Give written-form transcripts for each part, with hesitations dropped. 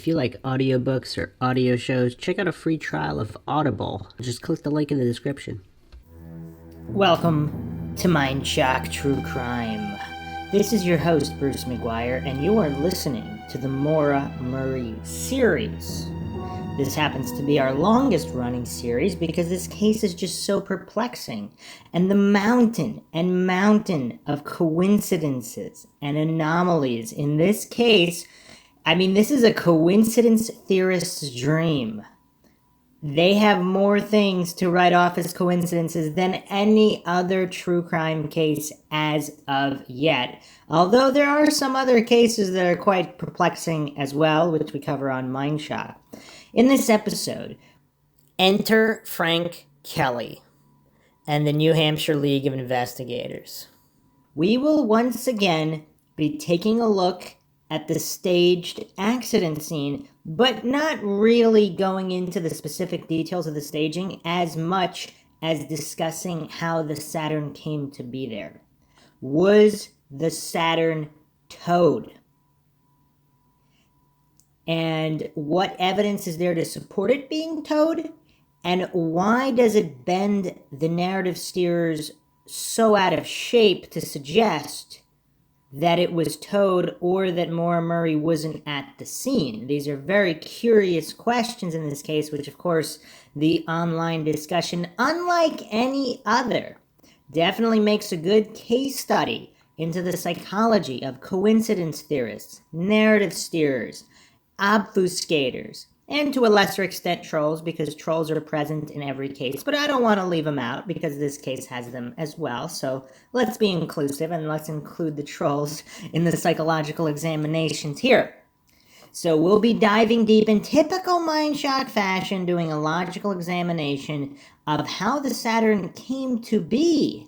If you like audiobooks or audio shows, check out a free trial of Audible. Just click the link in the description. Welcome to Mindshock True Crime. This is your host, Bruce McGuire, and you are listening to the MAURA Murray series. This happens to be our longest running series because this case is just so perplexing. And the mountain of coincidences and anomalies in this case, this is a coincidence theorist's dream. They have more things to write off as coincidences than any other true crime case as of yet. Although there are some other cases that are quite perplexing as well, which we cover on Mindshock. In this episode, enter Frank Kelly and the New Hampshire League of Investigators. We will once again be taking a look at the staged accident scene, but not really going into the specific details of the staging as much as discussing how the Saturn came to be there. Was the Saturn towed? And what evidence is there to support it being towed? And why does it bend the narrative steerers so out of shape to suggest that it was towed or that MAURA Murray wasn't at the scene? These are very curious questions in this case, which of course the online discussion, unlike any other, definitely makes a good case study into the psychology of coincidence theorists, narrative steerers, obfuscators, and to a lesser extent trolls, because trolls are present in every case, but I don't want to leave them out because this case has them as well. So let's be inclusive and let's include the trolls in the psychological examinations here. So we'll be diving deep in typical Mindshock fashion, doing a logical examination of how the Saturn came to be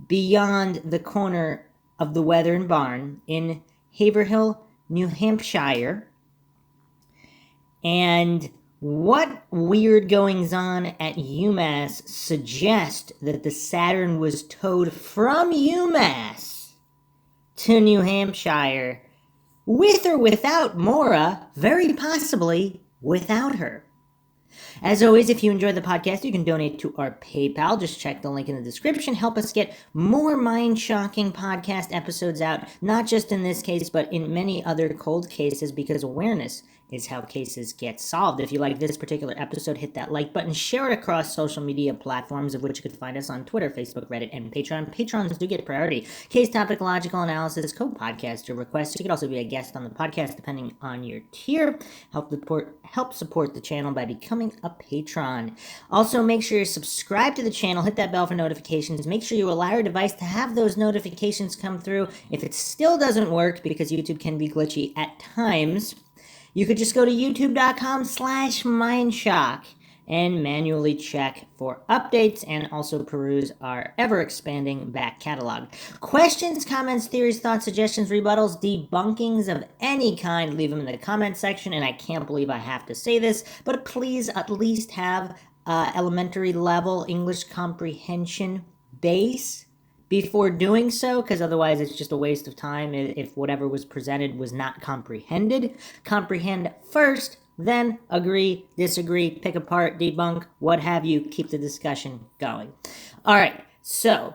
beyond the corner of the Weathern Barn in Haverhill, New Hampshire. And what weird goings-on at UMass suggest that the Saturn was towed from UMass to New Hampshire, with or without MAURA, very possibly without her. As always, if you enjoy the podcast, you can donate to our PayPal. Just check the link in the description. Help us get more mind-shocking podcast episodes out, not just in this case, but in many other cold cases, because awareness is how cases get solved. If you like this particular episode, hit that like button, share it across social media platforms, of which you could find us on Twitter, Facebook, Reddit, and Patreon. Patrons do get priority. Case topic, logical analysis, co-podcaster requests. You could also be a guest on the podcast depending on your tier. Help support the channel by becoming a patron. Also, make sure you're subscribed to the channel, hit that bell for notifications, make sure you allow your device to have those notifications come through. If it still doesn't work, because YouTube can be glitchy at times, you could just go to youtube.com/Mindshock and manually check for updates and also peruse our ever-expanding back catalog. Questions, comments, theories, thoughts, suggestions, rebuttals, debunkings of any kind, leave them in the comment section. And I can't believe I have to say this, but please at least have elementary level English comprehension base before doing so, because otherwise it's just a waste of time if whatever was presented was not comprehended. Comprehend first, then agree, disagree, pick apart, debunk, what have you. Keep the discussion going. All right, so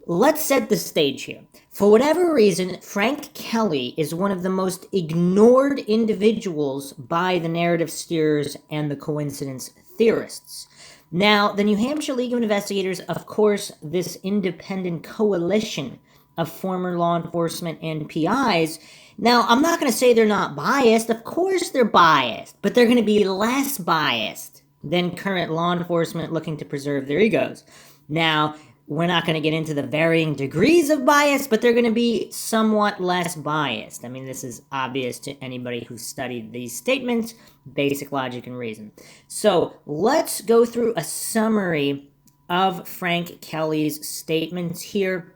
let's set the stage here. For whatever reason, Frank Kelly is one of the most ignored individuals by the narrative steerers and the coincidence theorists. Now, the New Hampshire League of Investigators, of course, this independent coalition of former law enforcement and PIs. Now, I'm not going to say they're not biased. Of course they're biased, but they're going to be less biased than current law enforcement looking to preserve their egos. Now, we're not going to get into the varying degrees of bias, but they're going to be somewhat less biased. This is obvious to anybody who's studied these statements, basic logic and reason. So let's go through a summary of Frank Kelly's statements here.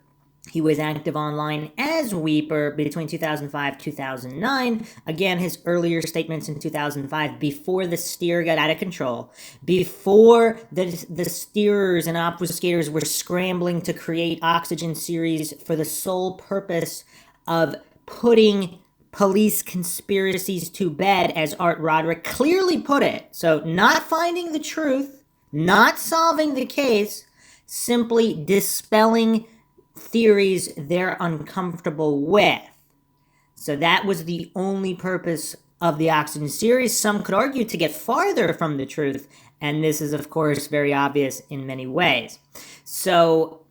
He was active online as Weeper between 2005-2009. Again, his earlier statements in 2005, before the steer got out of control, before the steerers and obfuscators were scrambling to create Oxygen series for the sole purpose of putting police conspiracies to bed, as Art Roderick clearly put it. So not finding the truth, not solving the case, simply dispelling theories they're uncomfortable with. So that was the only purpose of the Oxygen series. Some could argue to get farther from the truth, and this is, of course, very obvious in many ways. So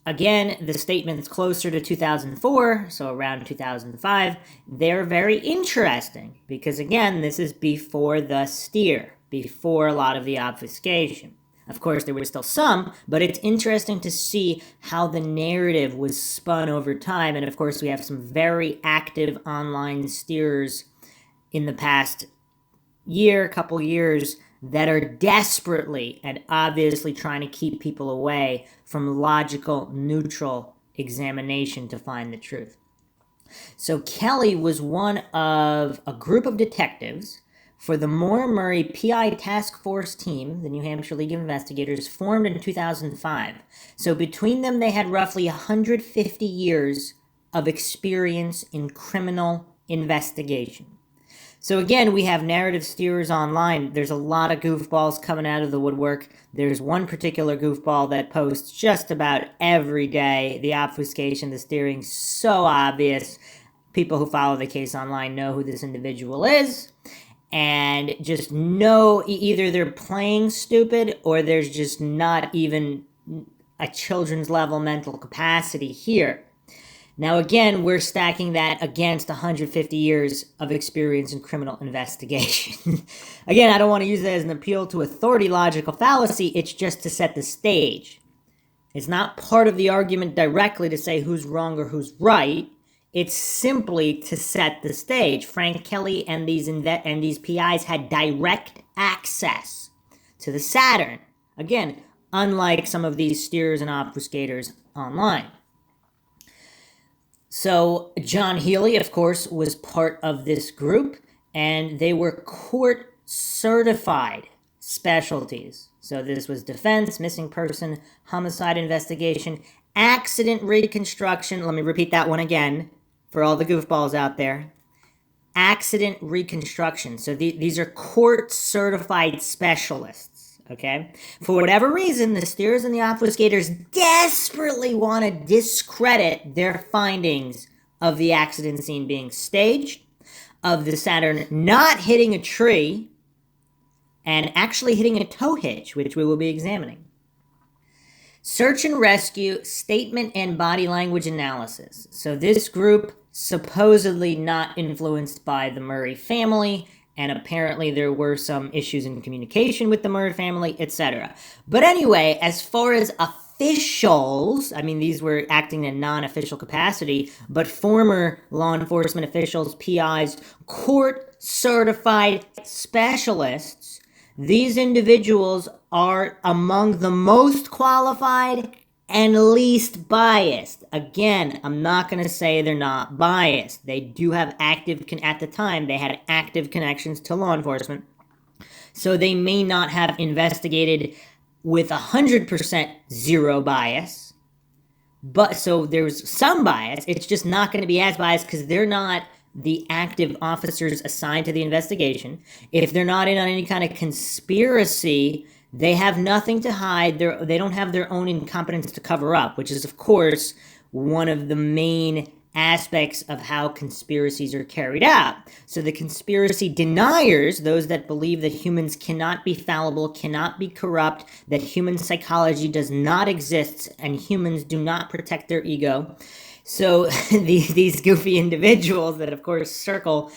again, the statements closer to 2004, so around 2005, they're very interesting because, again, this is before the steer, before a lot of the obfuscation. Of course, there was still some, but it's interesting to see how the narrative was spun over time. And of course, we have some very active online steers in the past couple years, that are desperately and obviously trying to keep people away from logical, neutral examination to find the truth. So Kelly was one of a group of detectives for the Moore-Murray PI Task Force team, the New Hampshire League of Investigators, formed in 2005. So between them, they had roughly 150 years of experience in criminal investigation. So again, we have narrative steerers online. There's a lot of goofballs coming out of the woodwork. There's one particular goofball that posts just about every day. The obfuscation, the steering, so obvious. People who follow the case online know who this individual is. And just know either they're playing stupid or there's just not even a children's level mental capacity here. Now, again, we're stacking that against 150 years of experience in criminal investigation. Again, I don't want to use that as an appeal to authority logical fallacy. It's just to set the stage. It's not part of the argument directly to say who's wrong or who's right. It's simply to set the stage. Frank Kelly and these PIs had direct access to the Saturn. Again, unlike some of these steers and obfuscators online. So John Healy, of course, was part of this group, and they were court-certified specialties. So this was defense, missing person, homicide investigation, accident reconstruction. Let me repeat that one again for all the goofballs out there. Accident reconstruction. So these are court-certified specialists. Okay? For whatever reason, the steers and the obfuscators desperately want to discredit their findings of the accident scene being staged, of the Saturn not hitting a tree, and actually hitting a tow hitch, which we will be examining. Search and rescue, statement and body language analysis. So this group supposedly not influenced by the Murray family, and apparently there were some issues in communication with the Murray family, etc. But anyway, as far as officials, I mean, these were acting in a non-official capacity, but former law enforcement officials, PIs, court-certified specialists, these individuals are among the most qualified and least biased. Again, I'm not going to say they're not biased. They do have at the time, they had active connections to law enforcement. So they may not have investigated with 100% zero bias. But so there's some bias. It's just not going to be as biased because they're not the active officers assigned to the investigation. If they're not in on any kind of conspiracy, they have nothing to hide. They don't have their own incompetence to cover up, which is, of course, one of the main aspects of how conspiracies are carried out. So the conspiracy deniers, those that believe that humans cannot be fallible, cannot be corrupt, that human psychology does not exist, and humans do not protect their ego. So these goofy individuals that, of course, circle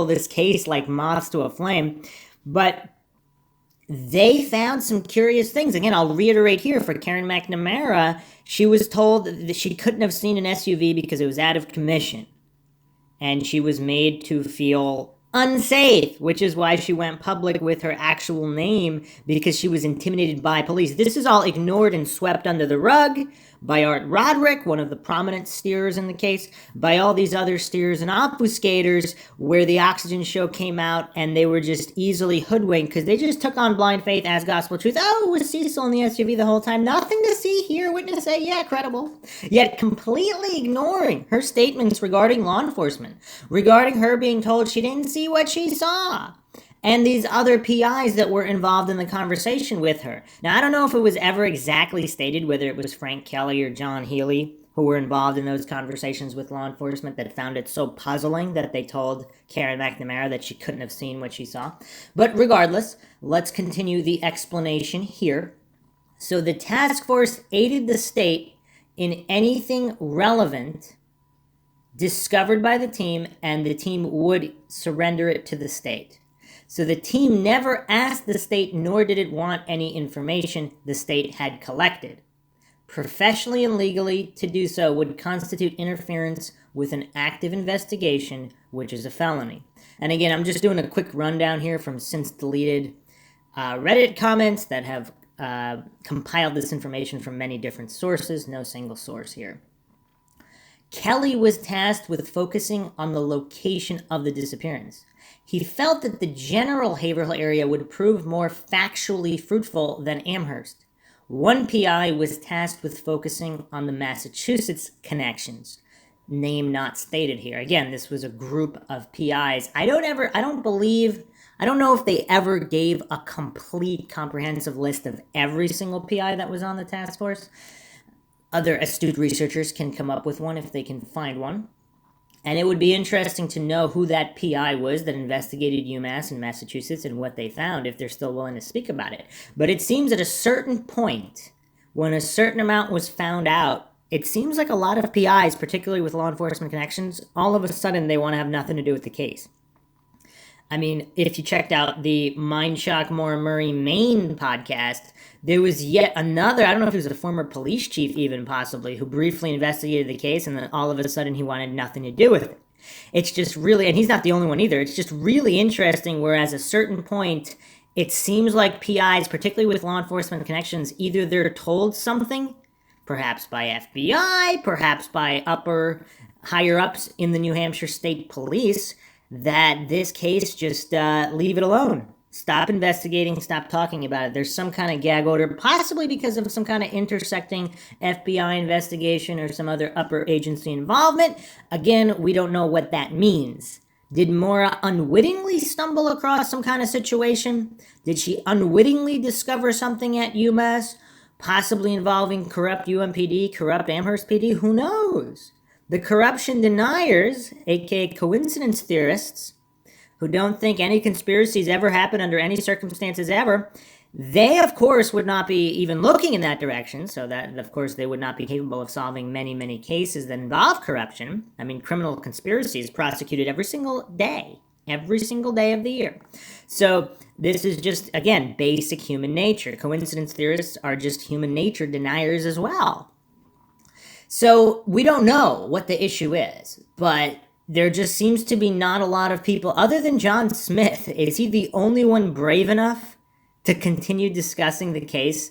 this case like moths to a flame, but they found some curious things. Again, I'll reiterate here for Karen McNamara, she was told that she couldn't have seen an SUV because it was out of commission. And she was made to feel unsafe, which is why she went public with her actual name, because she was intimidated by police. This is all ignored and swept under the rug, by Art Roderick, one of the prominent steerers in the case, by all these other steerers and obfuscators, where the Oxygen show came out and they were just easily hoodwinked because they just took on blind faith as gospel truth. Oh, it was Cecil in the SUV the whole time. Nothing to see here. Witness say, yeah, credible. Yet completely ignoring her statements regarding law enforcement, regarding her being told she didn't see what she saw, and these other PIs that were involved in the conversation with her. Now, I don't know if it was ever exactly stated whether it was Frank Kelly or John Healy who were involved in those conversations with law enforcement that found it so puzzling that they told Karen McNamara that she couldn't have seen what she saw. But regardless, let's continue the explanation here. So the task force aided the state in anything relevant discovered by the team, and the team would surrender it to the state. So the team never asked the state, nor did it want any information the state had collected. Professionally and legally to do so would constitute interference with an active investigation, which is a felony. And again, I'm just doing a quick rundown here from since deleted Reddit comments that have compiled this information from many different sources, no single source here. Kelly was tasked with focusing on the location of the disappearance. He felt that the general Haverhill area would prove more factually fruitful than Amherst. One PI was tasked with focusing on the Massachusetts connections, name not stated here. Again, this was a group of PIs. I don't know if they ever gave a complete comprehensive list of every single PI that was on the task force. Other astute researchers can come up with one if they can find one. And it would be interesting to know who that PI was that investigated UMass and Massachusetts and what they found, if they're still willing to speak about it. But it seems at a certain point, when a certain amount was found out, it seems like a lot of PIs, particularly with law enforcement connections, all of a sudden they want to have nothing to do with the case. I mean, if you checked out the Mindshock Maura Murray Maine podcast, there was yet another, I don't know if he was a former police chief even possibly, who briefly investigated the case, and then all of a sudden he wanted nothing to do with it. It's just really, and he's not the only one either, it's just really interesting, whereas at a certain point, it seems like PIs, particularly with law enforcement connections, either they're told something, perhaps by FBI, perhaps by higher ups in the New Hampshire State Police, that this case just leave it alone. Stop investigating, stop talking about it. There's some kind of gag order, possibly because of some kind of intersecting FBI investigation or some other upper agency involvement. Again, we don't know what that means. Did Maura unwittingly stumble across some kind of situation? Did she unwittingly discover something at UMass, possibly involving corrupt UMPD, corrupt Amherst PD? Who knows? The corruption deniers, aka coincidence theorists, who don't think any conspiracies ever happen under any circumstances ever, they, of course, would not be even looking in that direction, so that, of course, they would not be capable of solving many, many cases that involve corruption. I mean, criminal conspiracy is prosecuted every single day of the year. So this is just, again, basic human nature. Coincidence theorists are just human nature deniers as well. So we don't know what the issue is, but there just seems to be not a lot of people, other than John Smith. Is he the only one brave enough to continue discussing the case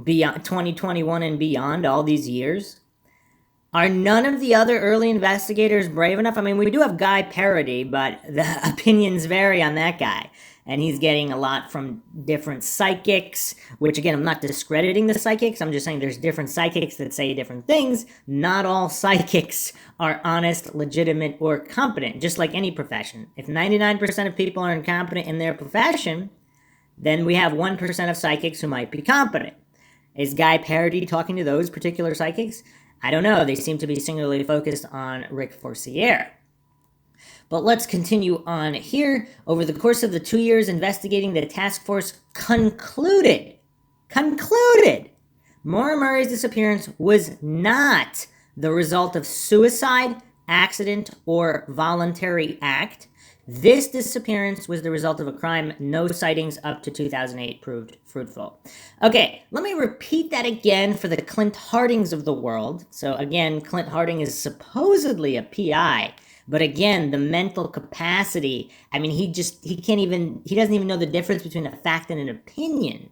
beyond 2021 and beyond, all these years? Are none of the other early investigators brave enough? I mean, we do have Guy Parody, but the opinions vary on that guy. And he's getting a lot from different psychics, which, again, I'm not discrediting the psychics. I'm just saying there's different psychics that say different things. Not all psychics are honest, legitimate, or competent, just like any profession. If 99% of people are incompetent in their profession, then we have 1% of psychics who might be competent. Is Guy Parody talking to those particular psychics? I don't know. They seem to be singularly focused on Rick Forcier. But let's continue on here. Over the course of the 2 years investigating, the task force concluded Maura Murray's disappearance was not the result of suicide, accident, or voluntary act. This disappearance was the result of a crime. No sightings up to 2008 proved fruitful. Okay, let me repeat that again for the Clint Hardings of the world. So again, Clint Harding is supposedly a PI. But again, the mental capacity, I mean, he doesn't even know the difference between a fact and an opinion.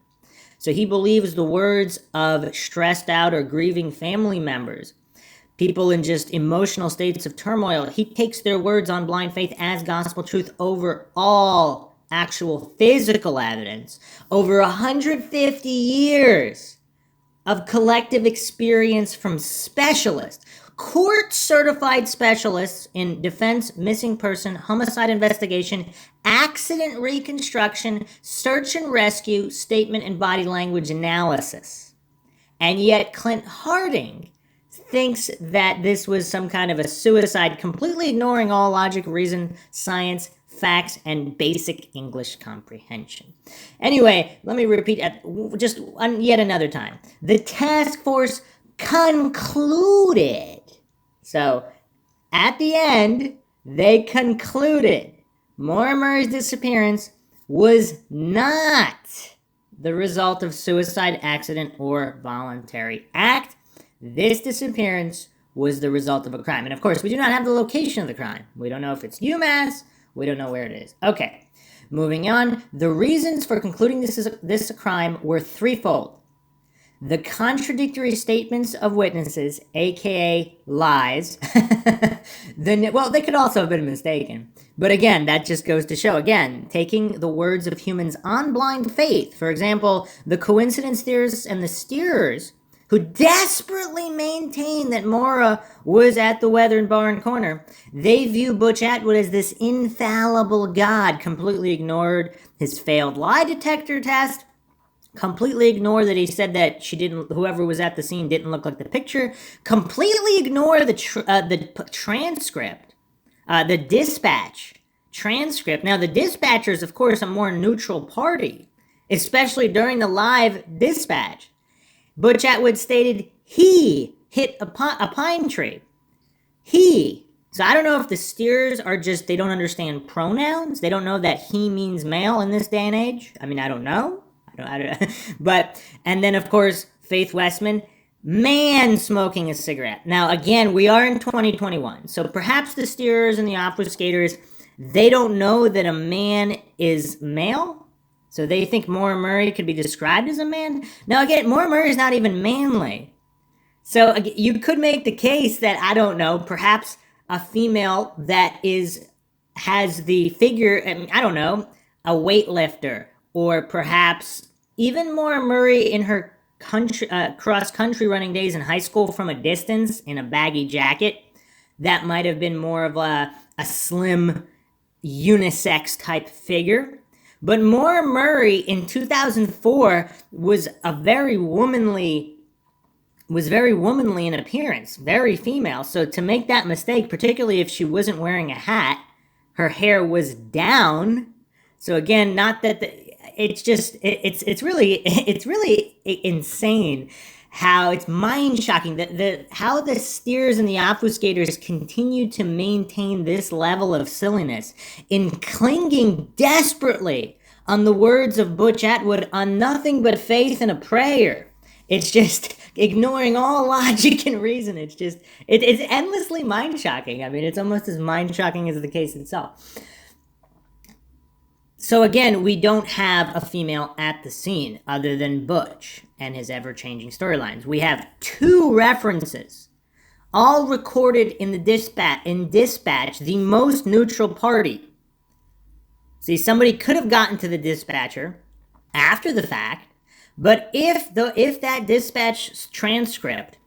So he believes the words of stressed out or grieving family members, people in just emotional states of turmoil. He takes their words on blind faith as gospel truth over all actual physical evidence. Over 150 years of collective experience from specialists, court-certified specialists in defense, missing person, homicide investigation, accident reconstruction, search and rescue, statement and body language analysis. And yet Clint Harding thinks that this was some kind of a suicide, completely ignoring all logic, reason, science, facts, and basic English comprehension. Anyway, let me repeat yet another time. The task force concluded. So, at the end, they concluded Maura Murray's disappearance was not the result of suicide, accident, or voluntary act. This disappearance was the result of a crime. And of course, we do not have the location of the crime. We don't know if it's UMass. We don't know where it is. Okay, moving on. The reasons for concluding this is a crime were threefold. The contradictory statements of witnesses, aka lies. They could also have been mistaken. But again, that just goes to show, again, taking the words of humans on blind faith. For example, the coincidence theorists and the steerers, who desperately maintain that Maura was at the Weathern Barn Corner, they view Butch Atwood as this infallible god, completely ignored his failed lie detector test, completely ignore that he said that whoever was at the scene didn't look like the picture, completely ignore the transcript, the dispatch transcript. Now, the dispatcher is, of course, a more neutral party, especially during the live dispatch. Butch Atwood stated he hit a pine tree. He. So I don't know if the steers are just, they don't understand pronouns. They don't know that he means male in this day and age. I mean, I don't know. I don't. But, and then of course, Faith Westman, man smoking a cigarette. Now, again, we are in 2021. So perhaps the steerers and the obfuscators, they don't know that a man is male. So they think Maura Murray could be described as a man. Now, again, Maura Murray is not even manly. So you could make the case that, I don't know, perhaps a female that has the figure, I don't know, a weightlifter, or perhaps even Maura Murray in her cross-country running days in high school from a distance in a baggy jacket. That might have been more of a slim unisex type figure. But Maura Murray in 2004 was very womanly in appearance, very female. So to make that mistake, particularly if she wasn't wearing a hat, her hair was down. So again, not that it's really insane how it's mind-shocking that how the steers and the obfuscators continue to maintain this level of silliness in clinging desperately on the words of Butch Atwood on nothing but faith and a prayer. It's just ignoring all logic and reason. It's endlessly mind-shocking. I mean, it's almost as mind-shocking as the case itself. So again, we don't have a female at the scene other than Butch and his ever-changing storylines. We have two references, all recorded in the dispatch, the most neutral party. See, somebody could have gotten to the dispatcher after the fact, but if that dispatch transcript,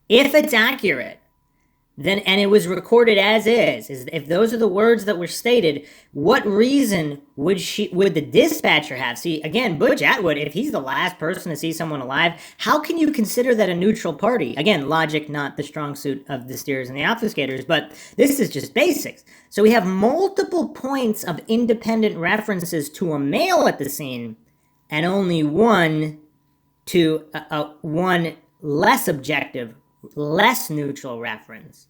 if it's accurate, then, and it was recorded as is, if those are the words that were stated, what reason would the dispatcher have? See, again, Butch Atwood, if he's the last person to see someone alive, how can you consider that a neutral party? Again, logic, not the strong suit of the steers and the obfuscators, but this is just basics. So we have multiple points of independent references to a male at the scene, and only one to one less objective, less neutral reference.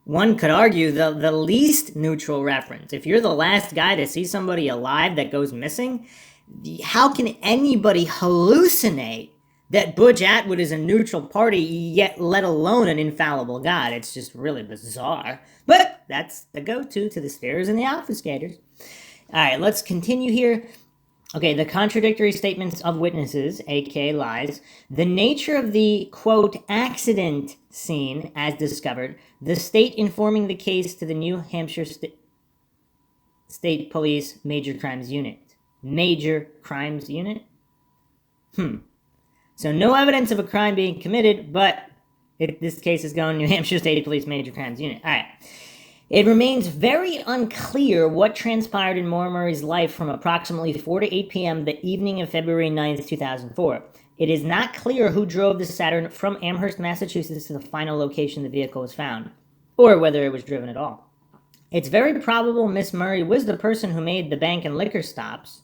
One could argue the least neutral reference. If you're the last guy to see somebody alive that goes missing, how can anybody hallucinate that Butch Atwood is a neutral party, yet let alone an infallible god? It's just really bizarre. But that's the go-to the steers and the obfuscators. All right, let's continue here. Okay, the contradictory statements of witnesses, aka lies, the nature of the, quote, accident scene as discovered, the state informing the case to the New Hampshire State Police Major Crimes Unit. Major Crimes Unit? So no evidence of a crime being committed, but this case is going New Hampshire State Police Major Crimes Unit. All right. It remains very unclear what transpired in Maura Murray's life from approximately 4 to 8 p.m. the evening of February 9th, 2004. It is not clear who drove the Saturn from Amherst, Massachusetts to the final location the vehicle was found, or whether it was driven at all. It's very probable Miss Murray was the person who made the bank and liquor stops.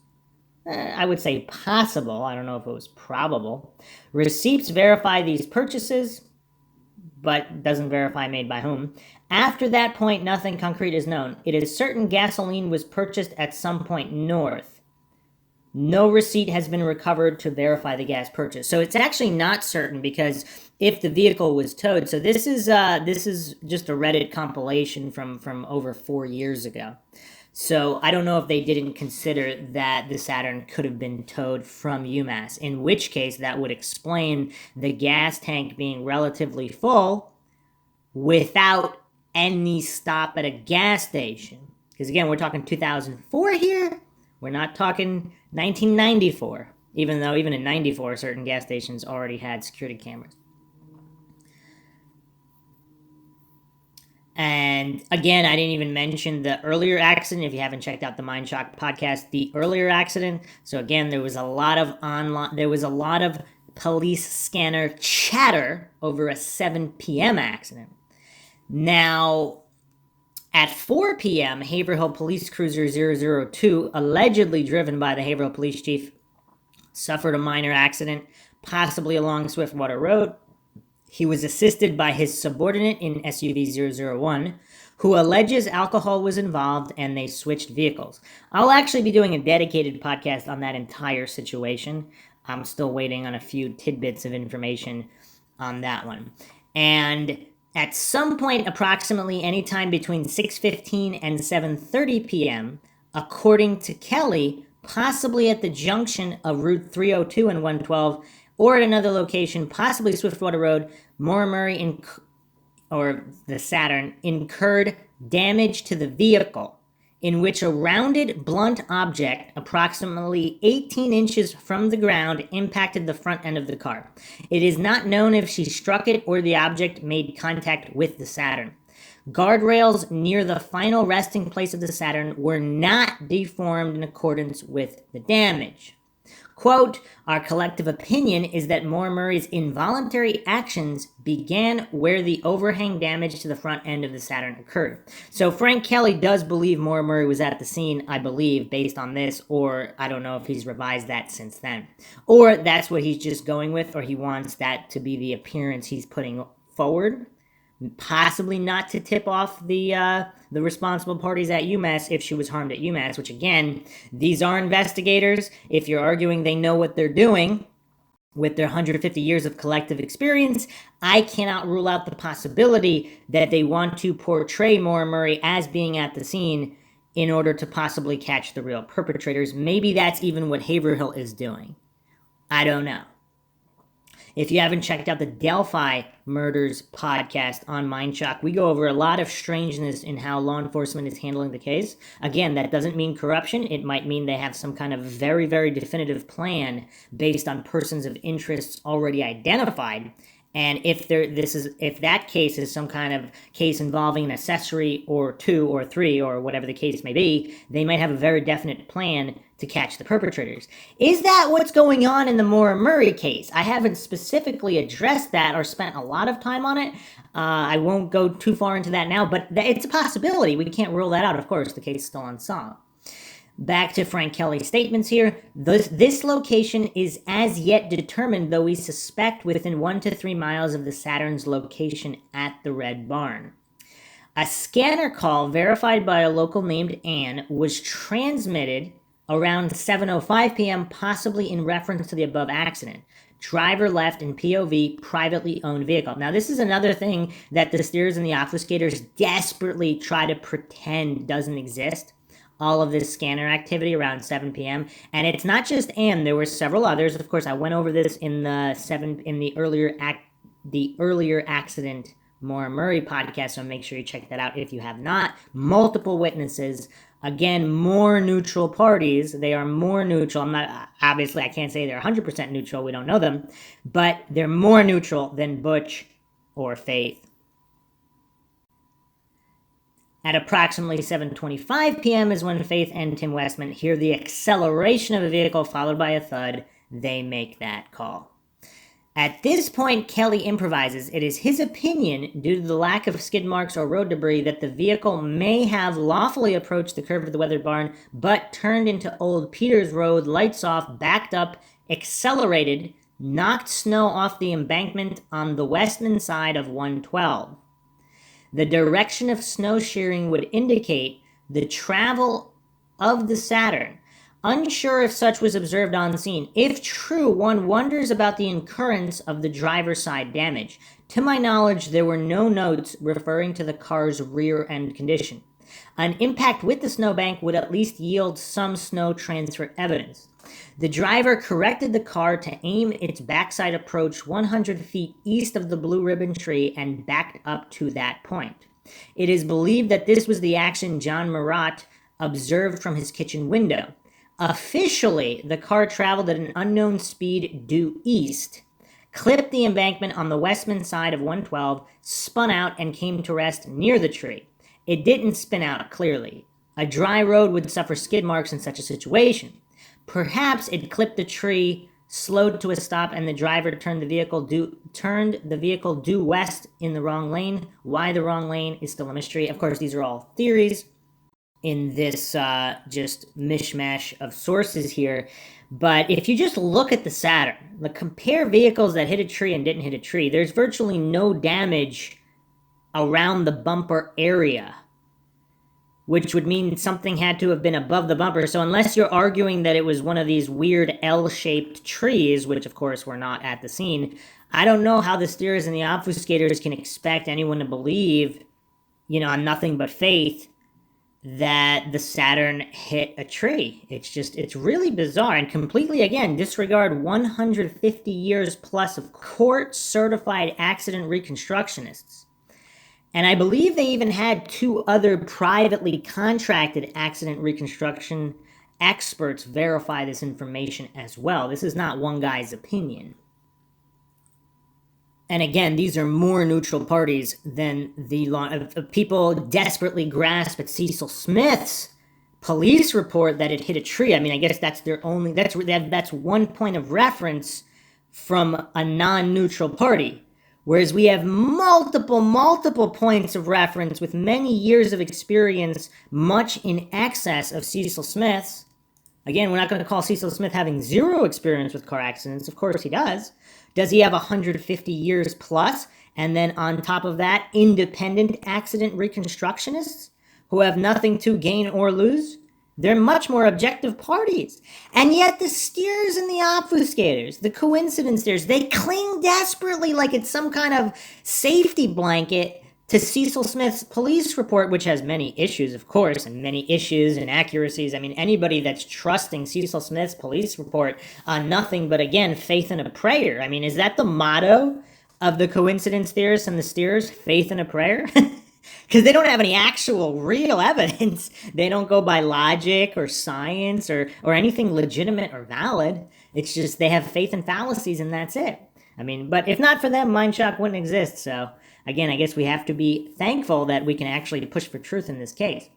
I would say possible. I don't know if it was probable. Receipts verify these purchases, but doesn't verify made by whom. After that point, nothing concrete is known. It is certain gasoline was purchased at some point north. No receipt has been recovered to verify the gas purchase. So it's actually not certain, because if the vehicle was towed, so this is just a Reddit compilation from over 4 years ago. So I don't know if they didn't consider that the Saturn could have been towed from UMass, in which case that would explain the gas tank being relatively full without any stop at a gas station. Because again, we're talking 2004 here. We're not talking 1994, even though even in 94, certain gas stations already had security cameras. And again, I didn't even mention the earlier accident. If you haven't checked out the Mindshock podcast, the earlier accident. So again, there was a lot of police scanner chatter over a 7 p.m. accident. Now, at 4 p.m., Haverhill Police Cruiser 002, allegedly driven by the Haverhill Police Chief, suffered a minor accident, possibly along Swiftwater Road. He was assisted by his subordinate in SUV 001, who alleges alcohol was involved, and they switched vehicles. I'll actually be doing a dedicated podcast on that entire situation. I'm still waiting on a few tidbits of information on that one. And at some point, approximately any time between 6:15 and 7:30 p.m., according to Kelly, possibly at the junction of Route 302 and 112, or at another location, possibly Swiftwater Road, Maura Murray or the Saturn incurred damage to the vehicle, in which a rounded, blunt object approximately 18 inches from the ground impacted the front end of the car. It is not known if she struck it or the object made contact with the Saturn. Guardrails near the final resting place of the Saturn were not deformed in accordance with the damage. Quote, our collective opinion is that Maura Murray's involuntary actions began where the overhang damage to the front end of the Saturn occurred. So Frank Kelly does believe Maura Murray was at the scene, I believe, based on this, or I don't know if he's revised that since then. Or that's what he's just going with, or he wants that to be the appearance he's putting forward. Possibly not to tip off the responsible parties at UMass if she was harmed at UMass, which again, these are investigators. If you're arguing they know what they're doing with their 150 years of collective experience, I cannot rule out the possibility that they want to portray Maura Murray as being at the scene in order to possibly catch the real perpetrators. Maybe that's even what Haverhill is doing. I don't know. If you haven't checked out the Delphi Murders podcast on Mindshock, we go over a lot of strangeness in how law enforcement is handling the case. Again, that doesn't mean corruption. It might mean they have some kind of very, very definitive plan based on persons of interests already identified. And if that case is some kind of case involving an accessory or 2 or 3 or whatever the case may be, they might have a very definite plan to catch the perpetrators. Is that what's going on in the Maura Murray case? I haven't specifically addressed that or spent a lot of time on it. I won't go too far into that now, but it's a possibility. We can't rule that out, of course. The case is still unsolved. Back to Frank Kelly's statements here. This location is as yet determined, though we suspect within 1 to 3 miles of the Saturn's location at the Red Barn. A scanner call verified by a local named Ann was transmitted around 7:05 p.m., possibly in reference to the above accident. Driver left in POV, privately owned vehicle. Now, this is another thing that the steers and the obfuscators desperately try to pretend doesn't exist. all of this scanner activity around 7 p.m. And it's not just M. There were several others. Of course, I went over this in the earlier accident MAURA Murray podcast, so make sure you check that out if you have not. Multiple witnesses. Again, more neutral parties. They are more neutral. Obviously, I can't say they're 100% neutral. We don't know them. But they're more neutral than Butch or Faith. At approximately 7:25 p.m. is when Faith and Tim Westman hear the acceleration of a vehicle followed by a thud. They make that call. At this point, Kelly improvises. It is his opinion, due to the lack of skid marks or road debris, that the vehicle may have lawfully approached the curve of the weathered barn, but turned into Old Peters Road, lights off, backed up, accelerated, knocked snow off the embankment on the Westman side of 112. The direction of snow shearing would indicate the travel of the Saturn. Unsure if such was observed on scene. If true, one wonders about the occurrence of the driver's side damage. To my knowledge, there were no notes referring to the car's rear end condition. An impact with the snowbank would at least yield some snow transfer evidence. The driver corrected the car to aim its backside approach 100 feet east of the Blue Ribbon tree and backed up to that point. It is believed that this was the action John Murat observed from his kitchen window. Officially, the car traveled at an unknown speed due east, clipped the embankment on the Westman side of 112, spun out, and came to rest near the tree. It didn't spin out clearly. A dry road would suffer skid marks in such a situation. Perhaps it clipped the tree, slowed to a stop, and the driver turned the vehicle due west in the wrong lane. Why the wrong lane is still a mystery. Of course, these are all theories in this just mishmash of sources here. But if you just look at the Saturn, compare vehicles that hit a tree and didn't hit a tree, there's virtually no damage around the bumper area, which would mean something had to have been above the bumper. So unless you're arguing that it was one of these weird L-shaped trees, which of course were not at the scene, I don't know how the steers and the obfuscators can expect anyone to believe, on nothing but faith, that the Saturn hit a tree. It's really bizarre and completely, again, disregard 150 years plus of court-certified accident reconstructionists. And I believe they even had 2 other privately contracted accident reconstruction experts verify this information as well. This is not one guy's opinion. And again, these are more neutral parties than the people desperately grasp at Cecil Smith's police report that it hit a tree. I mean, I guess that's that's one point of reference from a non-neutral party. Whereas we have multiple points of reference with many years of experience, much in excess of Cecil Smith's. Again, we're not going to call Cecil Smith having 0 experience with car accidents. Of course he does. Does he have 150 years plus? And then on top of that, independent accident reconstructionists who have nothing to gain or lose? They're much more objective parties. And yet the steers and the obfuscators, the coincidence steers, they cling desperately like it's some kind of safety blanket to Cecil Smith's police report, which has many issues, of course, and many issues and accuracies. I mean, anybody that's trusting Cecil Smith's police report on nothing but, again, faith and a prayer. I mean, is that the motto of the coincidence theorists and the steers? Faith and a prayer? Because they don't have any actual real evidence. They don't go by logic or science or anything legitimate or valid. It's just they have faith and fallacies and that's it. I mean, but if not for them, Mindshock wouldn't exist. So again, I guess we have to be thankful that we can actually push for truth in this case.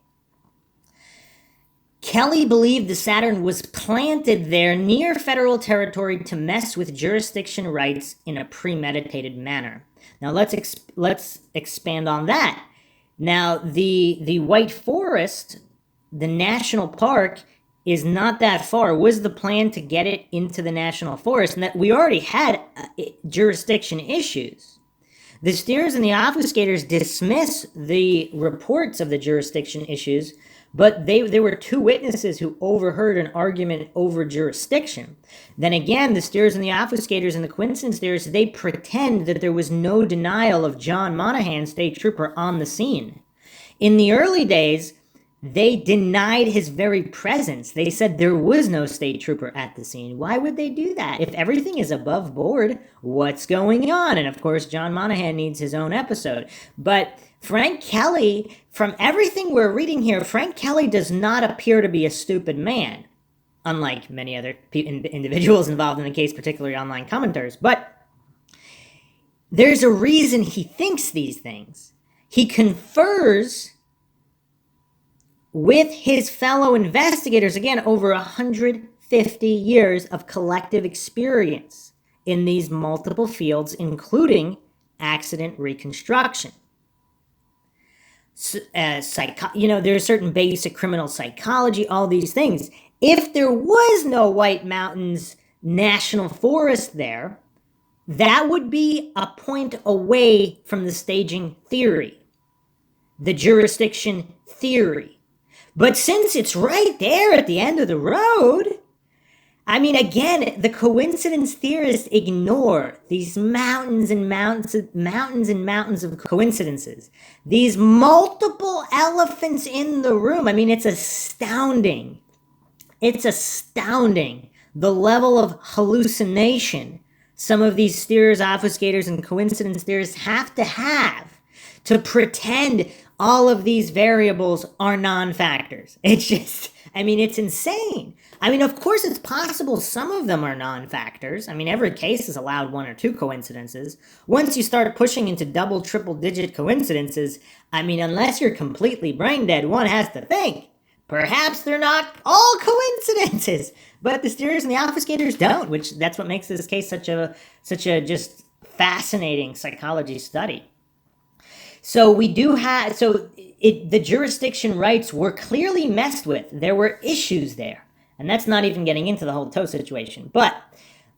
Kelly believed the Saturn was planted there near federal territory to mess with jurisdiction rights in a premeditated manner. Now let's expand on that. Now the White Forest, the national park, is not that far. Was the plan to get it into the national forest? And that we already had jurisdiction issues. The steers and the obfuscators dismiss the reports of the jurisdiction issues, but there were 2 witnesses who overheard an argument over jurisdiction. Then again, the steers and the obfuscators and the coincidence theorists, they pretend that there was no denial of John Monahan, state trooper, on the scene. In the early days, They denied his very presence. They said there was no state trooper at the scene. Why would they do that? If everything is above board, what's going on? And of course, John Monahan needs his own episode. But Frank Kelly, from everything we're reading here, Frank Kelly does not appear to be a stupid man, unlike many other individuals involved in the case, particularly online commenters. But there's a reason he thinks these things. He confers with his fellow investigators, again, over 150 years of collective experience in these multiple fields, including accident reconstruction. There's certain basic criminal psychology, all these things. If there was no White Mountains National Forest there, that would be a point away from the staging theory, the jurisdiction theory. But since it's right there at the end of the road, I mean, again, the coincidence theorists ignore these mountains and mountains of coincidences. These multiple elephants in the room. I mean, it's astounding. It's astounding the level of hallucination some of these steers, obfuscators, and coincidence theorists have to pretend all of these variables are non-factors. It's just, I mean, it's insane. I mean, of course, it's possible some of them are non-factors. I mean, every case is allowed one or two coincidences. Once you start pushing into double, triple-digit coincidences, I mean, unless you're completely brain dead, one has to think, perhaps they're not all coincidences. But the steers and the obfuscators don't, which that's what makes this case such a just fascinating psychology study. So we do have, the jurisdiction rights were clearly messed with. There were issues there. And that's not even getting into the whole tow situation. But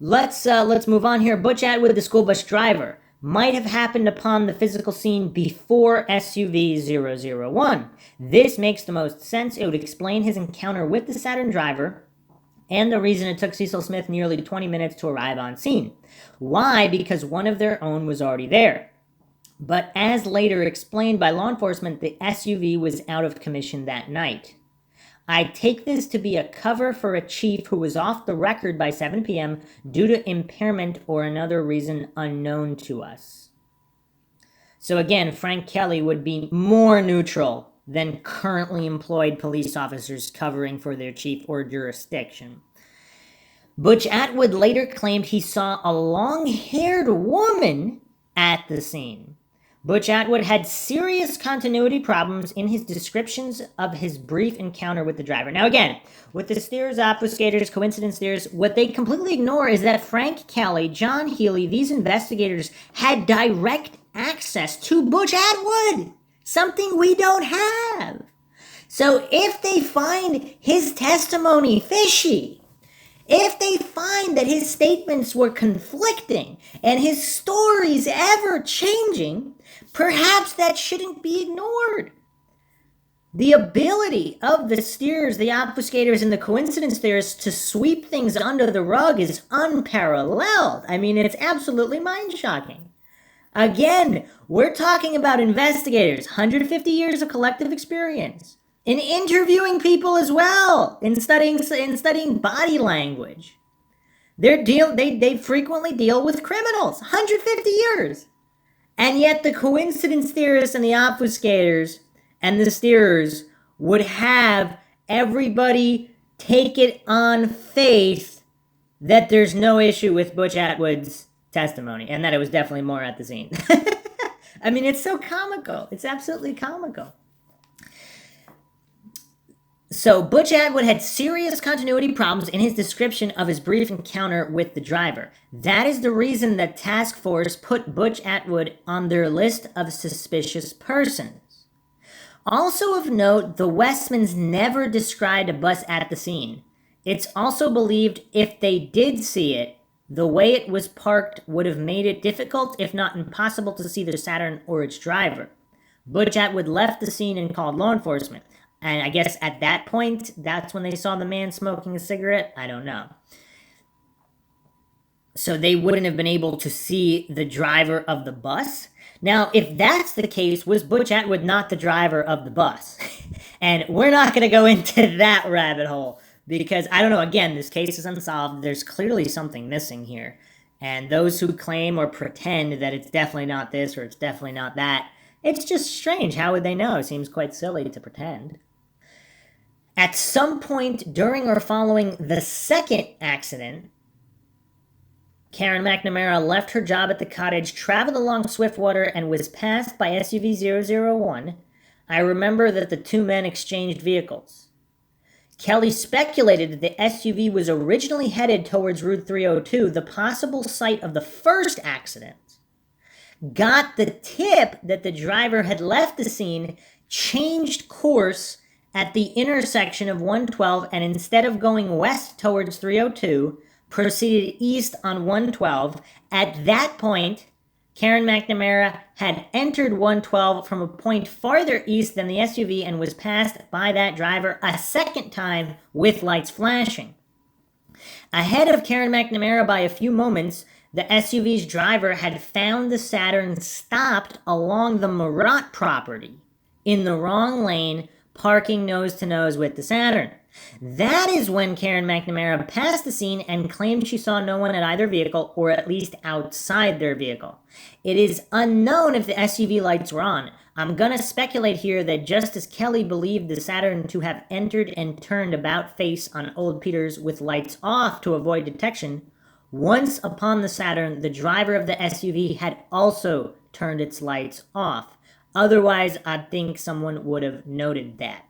let's move on here. Butch Atwood, the school bus driver, might have happened upon the physical scene before SUV 001. This makes the most sense. It would explain his encounter with the Saturn driver and the reason it took Cecil Smith nearly 20 minutes to arrive on scene. Why? Because one of their own was already there. But as later explained by law enforcement, the SUV was out of commission that night. I take this to be a cover for a chief who was off the record by 7 p.m. due to impairment or another reason unknown to us. So again, Frank Kelly would be more neutral than currently employed police officers covering for their chief or jurisdiction. Butch Atwood later claimed he saw a long-haired woman at the scene. Butch Atwood had serious continuity problems in his descriptions of his brief encounter with the driver. Now again, with the steers, obfuscators, coincidence theorists, what they completely ignore is that Frank Kelly, John Healy, these investigators had direct access to Butch Atwood, something we don't have. So if they find his testimony fishy, if they find that his statements were conflicting and his stories ever changing, perhaps that shouldn't be ignored. The ability of the steers, the obfuscators, and the coincidence theorists to sweep things under the rug is unparalleled. I mean, it's absolutely mind-shocking. Again, we're talking about investigators, 150 years of collective experience, in interviewing people as well, in studying body language. They frequently deal with criminals, 150 years. And yet the coincidence theorists and the obfuscators and the steerers would have everybody take it on faith that there's no issue with Butch Atwood's testimony and that it was definitely more at the scene. I mean, it's so comical. It's absolutely comical. So Butch Atwood had serious continuity problems in his description of his brief encounter with the driver. That is the reason that task force put Butch Atwood on their list of suspicious persons. Also of note, the Westmans never described a bus at the scene. It's also believed if they did see it, the way it was parked would have made it difficult, if not impossible, to see the Saturn or its driver. Butch Atwood left the scene and called law enforcement. And I guess at that point, that's when they saw the man smoking a cigarette. I don't know. So they wouldn't have been able to see the driver of the bus. Now, if that's the case, was Butch Atwood not the driver of the bus? And we're not going to go into that rabbit hole because I don't know. Again, this case is unsolved. There's clearly something missing here. And those who claim or pretend that it's definitely not this or it's definitely not that, it's just strange. How would they know? It seems quite silly to pretend. At some point during or following the second accident, Karen McNamara left her job at the cottage, traveled along Swiftwater, and was passed by SUV 001. I remember that the two men exchanged vehicles. Kelly speculated that the SUV was originally headed towards Route 302, the possible site of the first accident. Got the tip that the driver had left the scene, changed course at the intersection of 112, and instead of going west towards 302, proceeded east on 112. At that point, Karen McNamara had entered 112 from a point farther east than the SUV and was passed by that driver a second time with lights flashing. Ahead of Karen McNamara by a few moments, the SUV's driver had found the Saturn stopped along the Murat property in the wrong lane, parking nose to nose with the Saturn. That is when Karen McNamara passed the scene and claimed she saw no one at either vehicle, or at least outside their vehicle. It is unknown if the SUV lights were on. I'm going to speculate here that just as Kelly believed the Saturn to have entered and turned about face on Old Peters with lights off to avoid detection, once upon the Saturn, the driver of the SUV had also turned its lights off. Otherwise, I think someone would have noted that.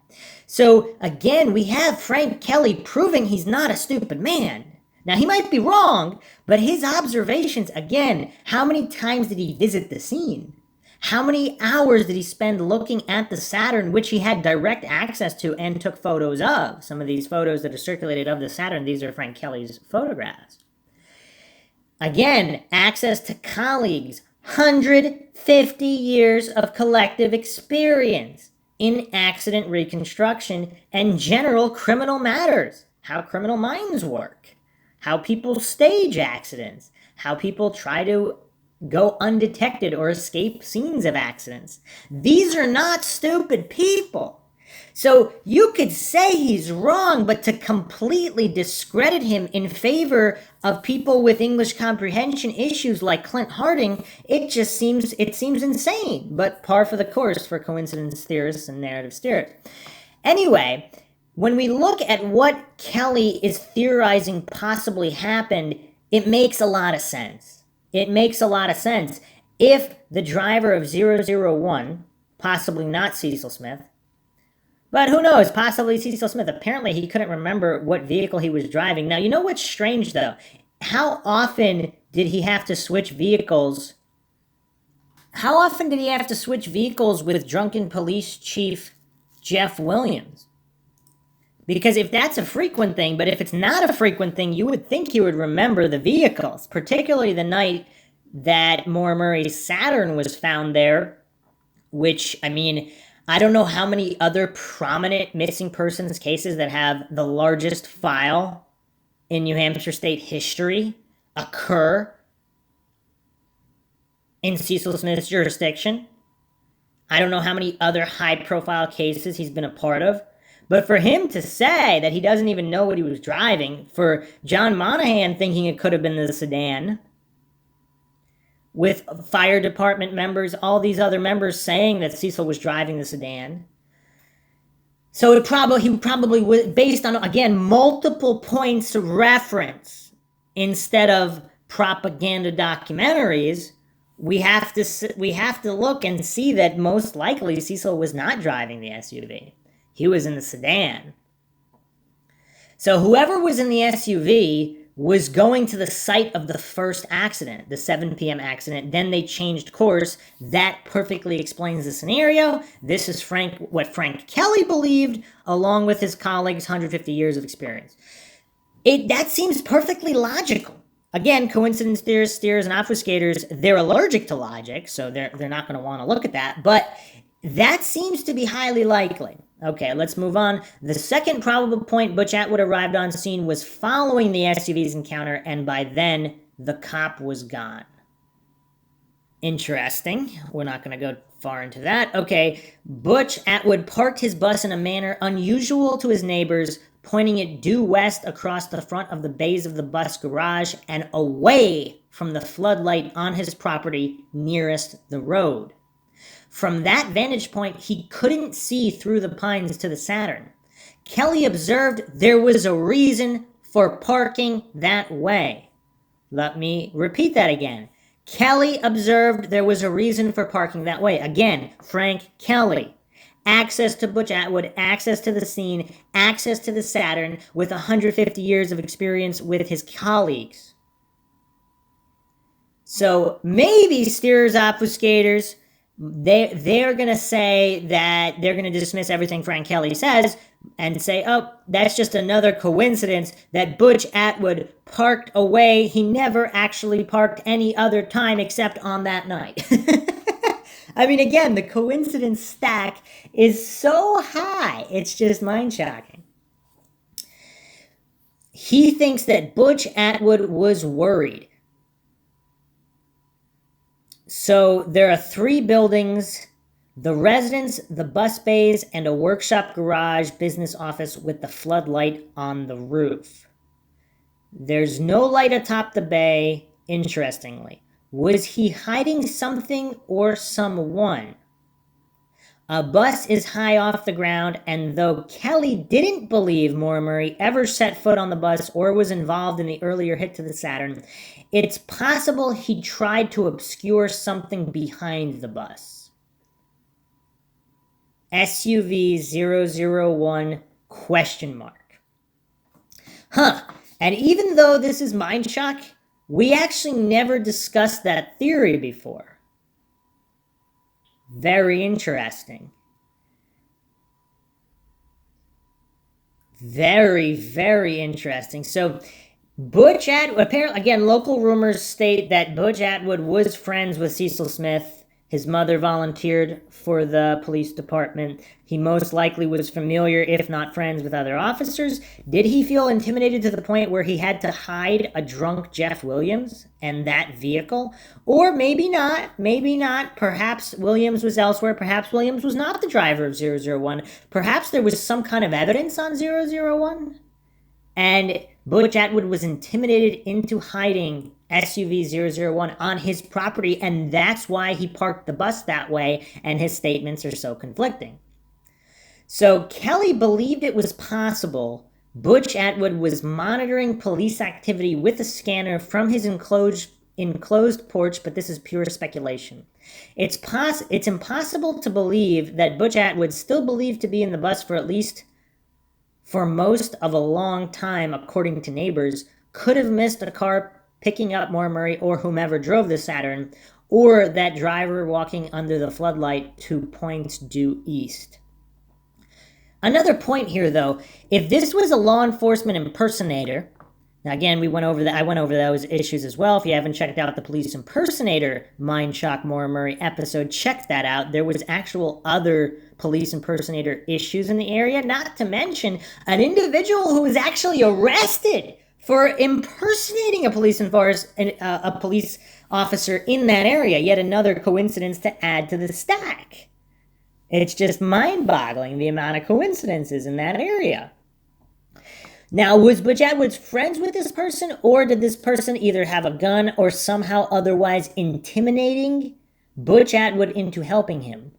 So, again, we have Frank Kelly proving he's not a stupid man. Now, he might be wrong, but his observations, again, how many times did he visit the scene? How many hours did he spend looking at the Saturn, which he had direct access to and took photos of? Some of these photos that are circulated of the Saturn, these are Frank Kelly's photographs. Again, access to colleagues, 150 years of collective experience in accident reconstruction and general criminal matters, how criminal minds work, how people stage accidents, how people try to go undetected or escape scenes of accidents. These are not stupid people. So you could say he's wrong, but to completely discredit him in favor of people with English comprehension issues like Clint Harding, it seems insane, but par for the course for coincidence theorists and narrative steerers. Anyway, when we look at what Kelly is theorizing possibly happened, it makes a lot of sense. It makes a lot of sense. If the driver of 001, possibly not Cecil Smith, but who knows, possibly Cecil Smith. Apparently, he couldn't remember what vehicle he was driving. Now, you know what's strange, though? How often did he have to switch vehicles? How often did he have to switch vehicles with drunken police chief Jeff Williams? Because if that's a frequent thing, but if it's not a frequent thing, you would think he would remember the vehicles, particularly the night that Maura Murray's Saturn was found there, which, I mean, I don't know how many other prominent missing persons cases that have the largest file in New Hampshire state history occur in Cecil Smith's jurisdiction. I don't know how many other high-profile cases he's been a part of. But for him to say that he doesn't even know what he was driving, for John Monahan thinking it could have been the sedan, with fire department members, all these other members saying that Cecil was driving the sedan. So he probably was, based on, again, multiple points of reference instead of propaganda documentaries, we have to look and see that most likely Cecil was not driving the SUV. He was in the sedan. So whoever was in the SUV was going to the site of the first accident, the 7 p.m. accident. Then they changed course. That perfectly explains the scenario. This is what Frank Kelly believed, along with his colleagues' 150 years of experience. That seems perfectly logical. Again, coincidence theorists, steers, and obfuscators, they're allergic to logic, so they're not going to want to look at that. But that seems to be highly likely. Okay, let's move on. The second probable point Butch Atwood arrived on scene was following the SUV's encounter, and by then, the cop was gone. Interesting. We're not going to go far into that. Okay. Butch Atwood parked his bus in a manner unusual to his neighbors, pointing it due west across the front of the bays of the bus garage and away from the floodlight on his property nearest the road. From that vantage point, he couldn't see through the pines to the Saturn. Kelly observed there was a reason for parking that way. Let me repeat that again. Kelly observed there was a reason for parking that way. Again, Frank Kelly. Access to Butch Atwood, access to the scene, access to the Saturn with 150 years of experience with his colleagues. So maybe steerers, obfuscators, they're going to say that they're going to dismiss everything Frank Kelly says and say, oh, that's just another coincidence that Butch Atwood parked away. He never actually parked any other time except on that night. I mean, again, the coincidence stack is so high. It's just mind-shocking. He thinks that Butch Atwood was worried. So there are 3 buildings, the residence, the bus bays, and a workshop garage business office with the floodlight on the roof. There's no light atop the bay, interestingly. Was he hiding something or someone? A bus is high off the ground, and though Kelly didn't believe Maura Murray ever set foot on the bus or was involved in the earlier hit to the Saturn, it's possible he tried to obscure something behind the bus. SUV 001 ? And even though this is Mindshock, we actually never discussed that theory before. Very interesting. Very, very interesting. So Butch Atwood, apparently, again, local rumors state that Butch Atwood was friends with Cecil Smith. His mother volunteered for the police department. He most likely was familiar, if not friends, with other officers. Did he feel intimidated to the point where he had to hide a drunk Jeff Williams and that vehicle? Or maybe not. Maybe not. Perhaps Williams was elsewhere. Perhaps Williams was not the driver of 001. Perhaps there was some kind of evidence on 001. And Butch Atwood was intimidated into hiding SUV 001 on his property, and that's why he parked the bus that way, and his statements are so conflicting. So Kelly believed it was possible Butch Atwood was monitoring police activity with a scanner from his enclosed porch, but this is pure speculation. It's impossible to believe that Butch Atwood, still believed to be in the bus for most of a long time, according to neighbors, could have missed a car picking up Maura Murray or whomever drove the Saturn, or that driver walking under the floodlight to points due east. Another point here, though, if this was a law enforcement impersonator, now again, I went over those issues as well. If you haven't checked out the police impersonator Mindshock Maura Murray episode, check that out. There was actual other police impersonator issues in the area, not to mention an individual who was actually arrested for impersonating a police officer in that area. Yet another coincidence to add to the stack. It's just mind-boggling the amount of coincidences in that area. Now, was Butch Atwood friends with this person, or did this person either have a gun or somehow otherwise intimidating Butch Atwood into helping him?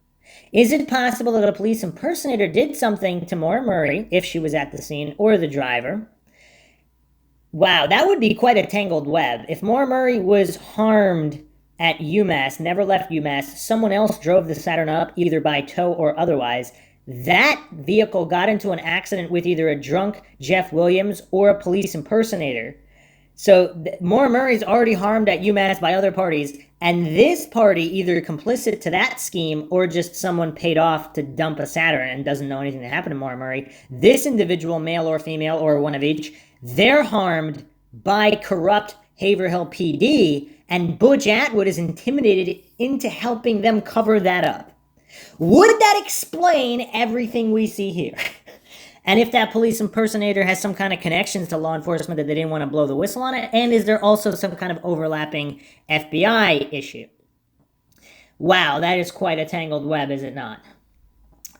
Is it possible that a police impersonator did something to Maura Murray, if she was at the scene, or the driver? Wow, that would be quite a tangled web. If Maura Murray was harmed at UMass, never left UMass, someone else drove the Saturn up, either by tow or otherwise, that vehicle got into an accident with either a drunk Jeff Williams or a police impersonator. So Maura Murray's already harmed at UMass by other parties, and this party either complicit to that scheme or just someone paid off to dump a Saturn and doesn't know anything that happened to Maura Murray. This individual, male or female or one of each, they're harmed by corrupt Haverhill PD, and Butch Atwood is intimidated into helping them cover that up. Would that explain everything we see here? And if that police impersonator has some kind of connections to law enforcement that they didn't want to blow the whistle on it, and is there also some kind of overlapping FBI issue? Wow, that is quite a tangled web, is it not?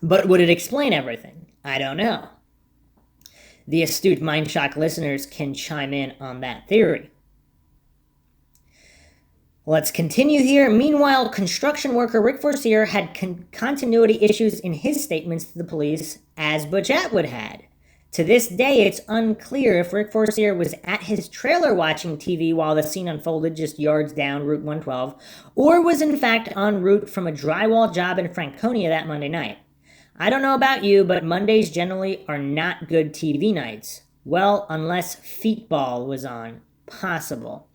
But would it explain everything? I don't know. The astute Mindshock listeners can chime in on that theory. Let's continue here. Meanwhile, construction worker Rick Forcier had continuity issues in his statements to the police, as Butch Atwood had. To this day, it's unclear if Rick Forcier was at his trailer watching TV while the scene unfolded just yards down Route 112, or was in fact en route from a drywall job in Franconia that Monday night. I don't know about you, but Mondays generally are not good TV nights. Well, unless Feetball was on. Possible.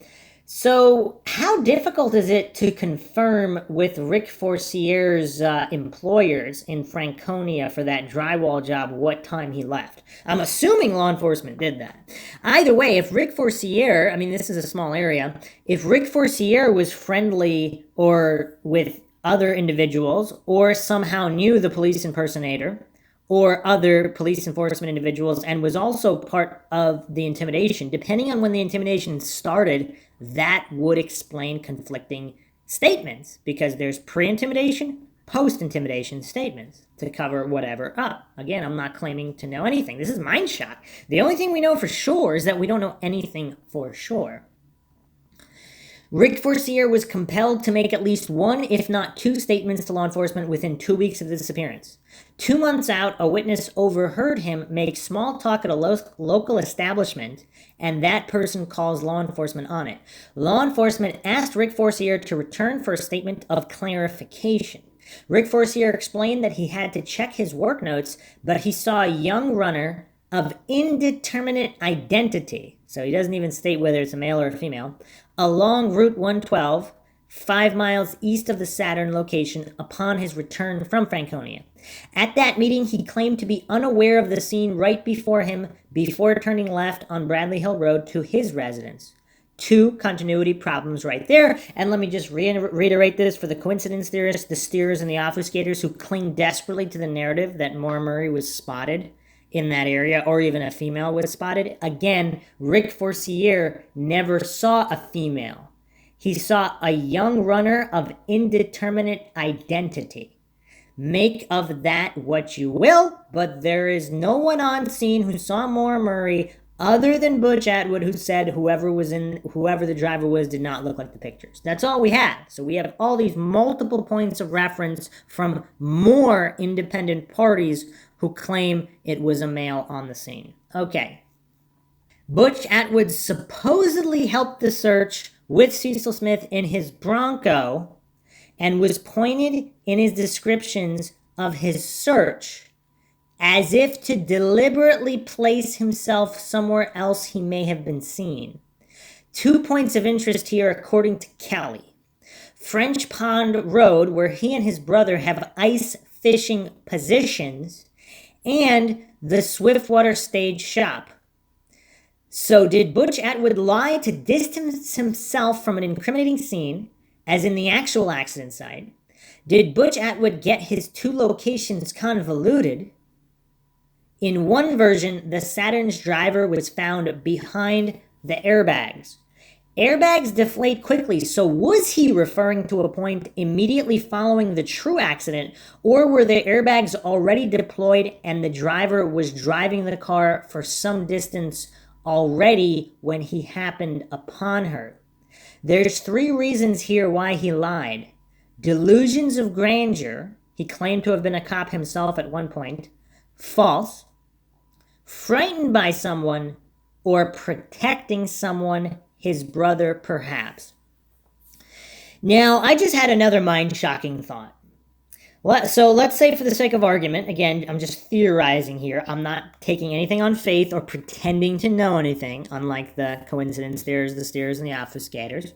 So, how difficult is it to confirm with Rick Forcier's employers in Franconia for that drywall job what time he left? I'm assuming law enforcement did that. Either way, if Rick Forcier, I mean, this is a small area, if Rick Forcier was friendly or with other individuals, or somehow knew the police impersonator, or other police enforcement individuals, and was also part of the intimidation, depending on when the intimidation started, that would explain conflicting statements, because there's pre-intimidation, post-intimidation statements to cover whatever up. Again, I'm not claiming to know anything. This is Mindshock. The only thing we know for sure is that we don't know anything for sure. Rick Forcier was compelled to make at least one, if not two, statements to law enforcement within 2 weeks of the disappearance. 2 months out, a witness overheard him make small talk at a local establishment, and that person calls law enforcement on it. Law enforcement asked Rick Forcier to return for a statement of clarification. Rick Forcier explained that he had to check his work notes, but he saw a young runner of indeterminate identity, so he doesn't even state whether it's a male or a female, along Route 112, 5 miles east of the Saturn location upon his return from Franconia. At that meeting, he claimed to be unaware of the scene right before him before turning left on Bradley Hill Road to his residence. 2 continuity problems right there. And let me just reiterate this for the coincidence theorists, the steerers, and the obfuscators who cling desperately to the narrative that Maura Murray was spotted in that area, or even a female was spotted. Again, Rick Forcier never saw a female. He saw a young runner of indeterminate identity. Make of that what you will, but there is no one on scene who saw Maura Murray other than Butch Atwood, who said whoever the driver was did not look like the pictures. That's all we have. So we have all these multiple points of reference from more independent parties who claim it was a male on the scene. Okay. Butch Atwood supposedly helped the search with Cecil Smith in his Bronco and was pointed in his descriptions of his search as if to deliberately place himself somewhere else he may have been seen. 2 points of interest here according to Kelly. French Pond Road, where he and his brother have ice fishing positions, and the Swiftwater Stage Shop. So did Butch Atwood lie to distance himself from an incriminating scene, as in the actual accident site? Did Butch Atwood get his 2 locations convoluted? In one version, the Saturn's driver was found behind the airbags. Airbags deflate quickly, so was he referring to a point immediately following the true accident, or were the airbags already deployed and the driver was driving the car for some distance already when he happened upon her? There's 3 reasons here why he lied. Delusions of grandeur, he claimed to have been a cop himself at one point. False. Frightened by someone, or protecting someone, his brother perhaps. Now, I just had another mind-shocking thought. So let's say for the sake of argument, again, I'm just theorizing here. I'm not taking anything on faith or pretending to know anything, unlike the coincidence theorists, the steerers, and the obfuscators.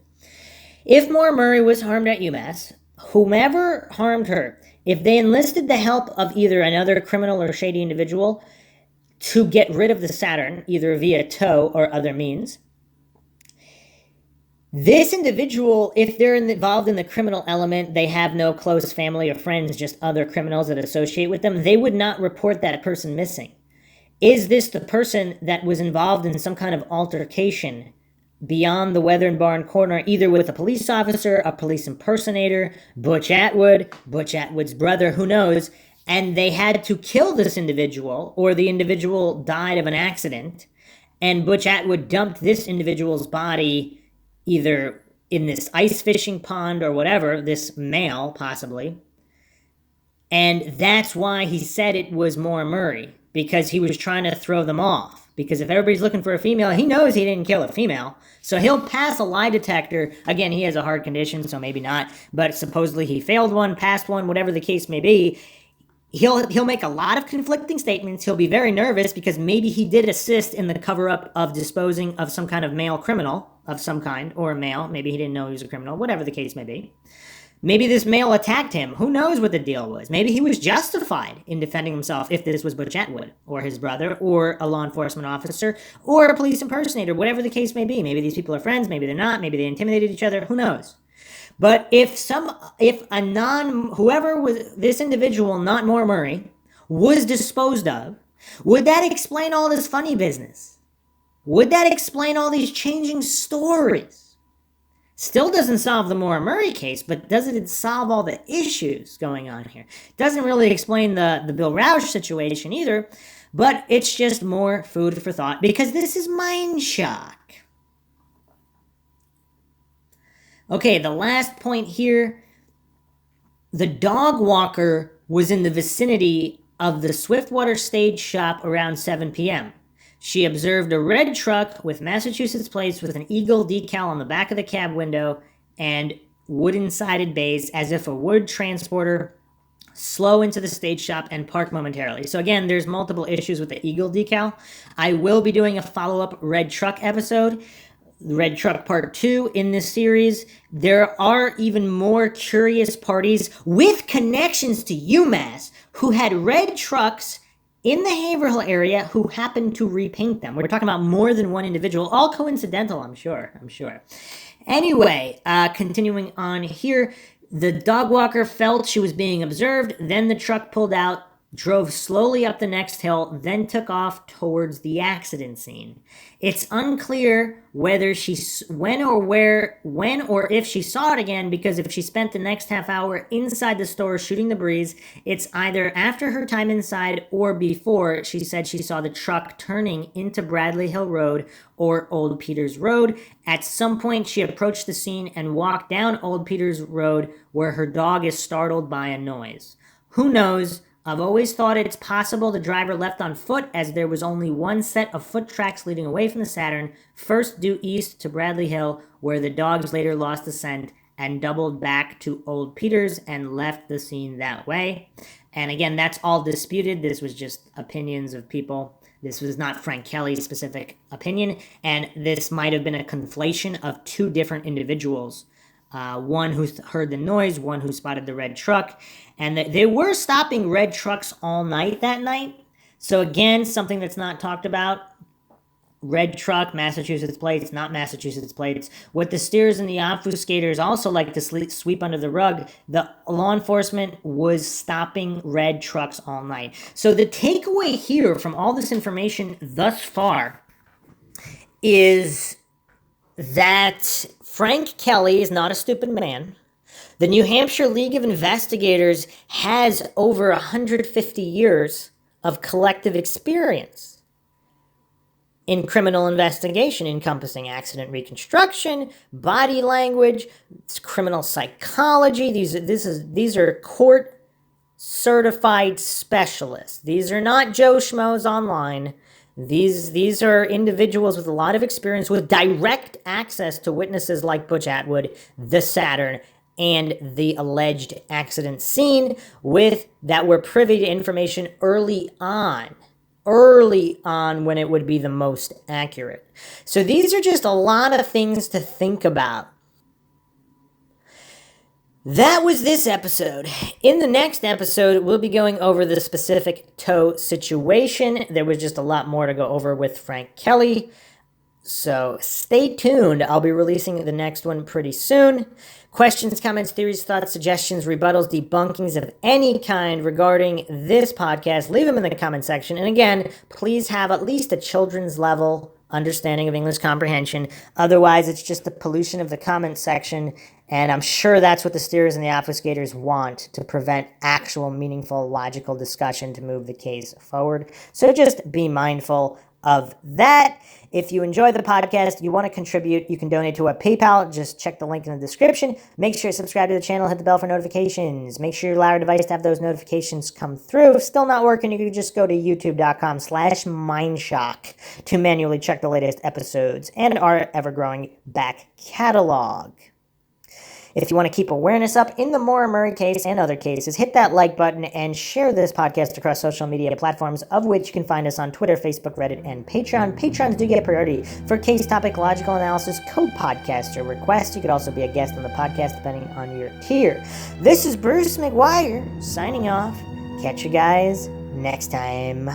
If Maura Murray was harmed at UMass, whomever harmed her, if they enlisted the help of either another criminal or shady individual to get rid of the Saturn, either via tow or other means, this individual, if they're involved in the criminal element, they have no close family or friends, just other criminals that associate with them, they would not report that person missing. Is this the person that was involved in some kind of altercation beyond the Weathern Barn corner, either with a police officer, a police impersonator, Butch Atwood, Butch Atwood's brother, who knows, and they had to kill this individual, or the individual died of an accident, and Butch Atwood dumped this individual's body either in this ice fishing pond or whatever, this male possibly, and that's why he said it was Maura Murray, because he was trying to throw them off. Because if everybody's looking for a female, he knows he didn't kill a female. So he'll pass a lie detector. Again, he has a heart condition, so maybe not. But supposedly he failed one, passed one, whatever the case may be. He'll make a lot of conflicting statements. He'll be very nervous because maybe he did assist in the cover-up of disposing of some kind of male criminal of some kind, or a male. Maybe he didn't know he was a criminal, whatever the case may be. Maybe this male attacked him. Who knows what the deal was? Maybe he was justified in defending himself if this was Butch Atwood, or his brother, or a law enforcement officer, or a police impersonator, whatever the case may be. Maybe these people are friends, maybe they're not, maybe they intimidated each other, who knows? But whoever was this individual, not Maura Murray, was disposed of, would that explain all this funny business? Would that explain all these changing stories? Still doesn't solve the Maura Murray case, but does it solve all the issues going on here? Doesn't really explain the Bill Roush situation either, but it's just more food for thought because this is Mindshock. Okay, the last point here. The dog walker was in the vicinity of the Swiftwater Stage shop around 7 p.m. She observed a red truck with Massachusetts plates with an eagle decal on the back of the cab window and wooden-sided bays as if a wood transporter slow into the stage shop and park momentarily. So again, there's multiple issues with the eagle decal. I will be doing a follow-up red truck episode, Red Truck Part 2 in this series. There are even more curious parties with connections to UMass who had red trucks in the Haverhill area who happened to repaint them. We're talking about more than one individual, all coincidental, I'm sure. Anyway, continuing on here, the dog walker felt she was being observed, then the truck pulled out, drove slowly up the next hill, then took off towards the accident scene. It's unclear whether when or if she saw it again, because if she spent the next half hour inside the store shooting the breeze, it's either after her time inside or before she said she saw the truck turning into Bradley Hill Road or Old Peters Road. At some point, she approached the scene and walked down Old Peters Road where her dog is startled by a noise. Who knows? I've always thought it's possible the driver left on foot, as there was only one set of foot tracks leading away from the Saturn, first due east to Bradley Hill, where the dogs later lost the scent and doubled back to Old Peters and left the scene that way. And again, that's all disputed. This was just opinions of people. This was not Frank Kelly's specific opinion, and this might have been a conflation of two different individuals. One who heard the noise, one who spotted the red truck, and they were stopping red trucks all night that night. So again, something that's not talked about. Red truck, Massachusetts plates, not Massachusetts plates. What the steers and the obfuscators also like to sweep under the rug, the law enforcement was stopping red trucks all night. So the takeaway here from all this information thus far is that Frank Kelly is not a stupid man. The New Hampshire League of Investigators has over 150 years of collective experience in criminal investigation, encompassing accident reconstruction, body language, criminal psychology. These are court certified specialists. These are not Joe Schmoes online. These are individuals with a lot of experience, with direct access to witnesses like Butch Atwood, the Saturn, and the alleged accident scene, that were privy to information early on when it would be the most accurate. So these are just a lot of things to think about. That was this episode. In the next episode, we'll be going over the specific tow situation. There was just a lot more to go over with Frank Kelly. So stay tuned. I'll be releasing the next one pretty soon. Questions, comments, theories, thoughts, suggestions, rebuttals, debunkings of any kind regarding this podcast, leave them in the comment section. And again, please have at least a children's level understanding of English comprehension. Otherwise, it's just the pollution of the comment section, and I'm sure that's what the steerers and the obfuscators want, to prevent actual, meaningful, logical discussion to move the case forward. So just be mindful of that. If you enjoy the podcast, you want to contribute, you can donate to a PayPal. Just check the link in the description. Make sure you subscribe to the channel, hit the bell for notifications. Make sure you allow your device to have those notifications come through. If still not working, you can just go to youtube.com/Mindshock to manually check the latest episodes and our ever-growing back catalog. If you want to keep awareness up in the MAURA Murray case and other cases, hit that like button and share this podcast across social media platforms, of which you can find us on Twitter, Facebook, Reddit, and Patreon. Patrons do get priority for case topic, logical analysis, co-podcaster requests. You could also be a guest on the podcast depending on your tier. This is Bruce McGuire signing off. Catch you guys next time.